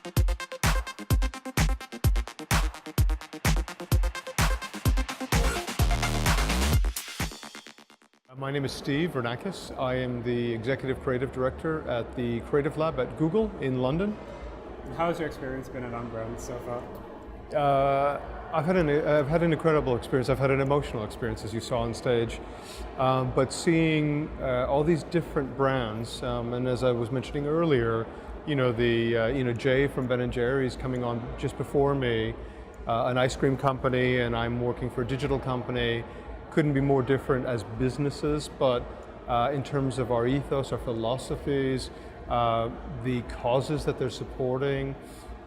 My name is Steve Vranakis. I am the Executive Creative Director at the Creative Lab at Google in London. How has your experience been at OnBrand so far? I've had an incredible experience. I've had an emotional experience, as you saw on stage. But seeing all these different brands, and as I was mentioning earlier, Jay from Ben & Jerry's coming on just before me, an ice cream company, and I'm working for a digital company. Couldn't be more different as businesses, but in terms of our ethos, our philosophies, the causes that they're supporting,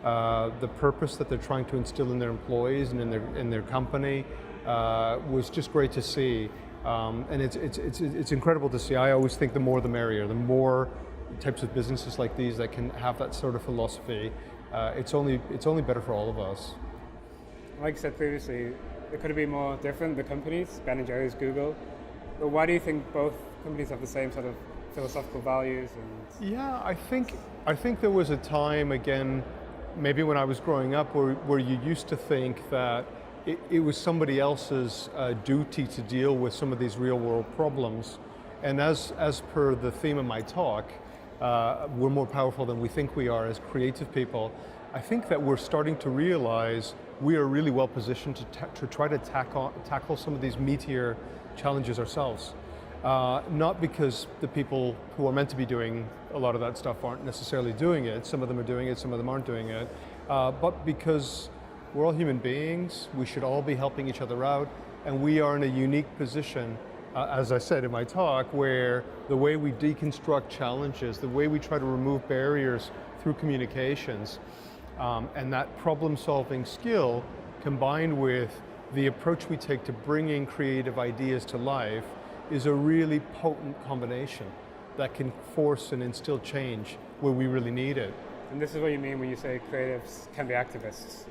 the purpose that they're trying to instill in their employees and in their company was just great to see. And it's incredible to see. I always think the more the merrier. The more types of businesses like these that can have that sort of philosophy, it's only better for all of us. Like I said previously, it could have been more different, the companies, Ben & Jerry's, Google. But why do you think both companies have the same sort of philosophical values? Yeah, I think there was a time, again, maybe when I was growing up, where you used to think that it was somebody else's duty to deal with some of these real world problems. And as per the theme of my talk, we're more powerful than we think we are as creative people. I think that we're starting to realize we are really well positioned to try to tackle some of these meatier challenges ourselves. Not because the people who are meant to be doing a lot of that stuff aren't necessarily doing it. Some of them are doing it, some of them aren't doing it. But because we're all human beings, we should all be helping each other out, and we are in a unique position, as I said in my talk, where the way we deconstruct challenges, the way we try to remove barriers through communications, and that problem-solving skill combined with the approach we take to bringing creative ideas to life is a really potent combination that can force and instill change where we really need it. And this is what you mean when you say creatives can be activists?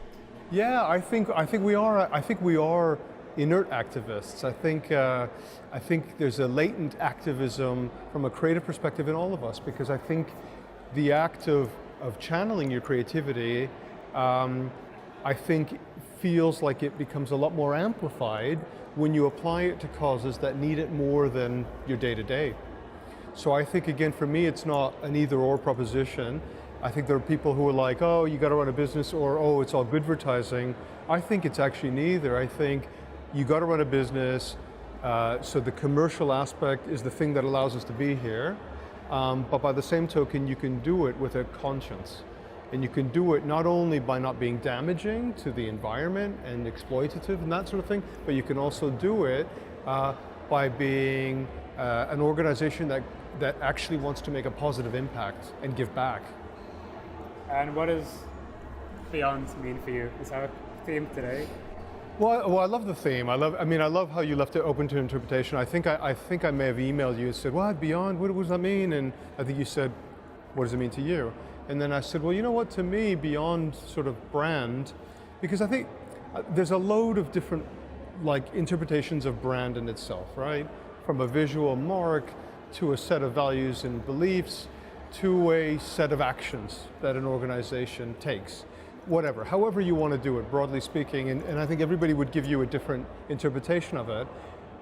Yeah, I think we are. I think we are inert activists. I think there's a latent activism from a creative perspective in all of us, because I think the act of channeling your creativity, I think feels like it becomes a lot more amplified when you apply it to causes that need it more than your day-to-day. So I think, again, for me, it's not an either-or proposition. I think there are people who are like, oh, you got to run a business, or oh, it's all good advertising. I think it's actually neither. I think you got to run a business, so the commercial aspect is the thing that allows us to be here. But by the same token, you can do it with a conscience. And you can do it not only by not being damaging to the environment and exploitative and that sort of thing, but you can also do it by being an organization that actually wants to make a positive impact and give back. And what does Beyond mean for you? Is our theme today? Well, I love the theme. I love how you left it open to interpretation. I think I may have emailed you and said, "What, Beyond? What does that mean?" And I think you said, "What does it mean to you?" And then I said, "Well, you know what? To me, Beyond sort of brand, because I think there's a load of different interpretations of brand in itself, right? From a visual mark to a set of values and beliefs to a set of actions that an organization takes." Whatever, however you want to do it, broadly speaking, and I think everybody would give you a different interpretation of it,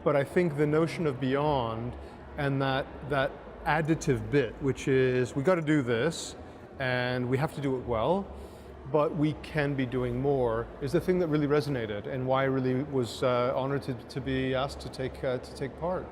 but I think the notion of Beyond and that additive bit, which is we got to do this, and we have to do it well, but we can be doing more, is the thing that really resonated, and why I really was honored to be asked to take part.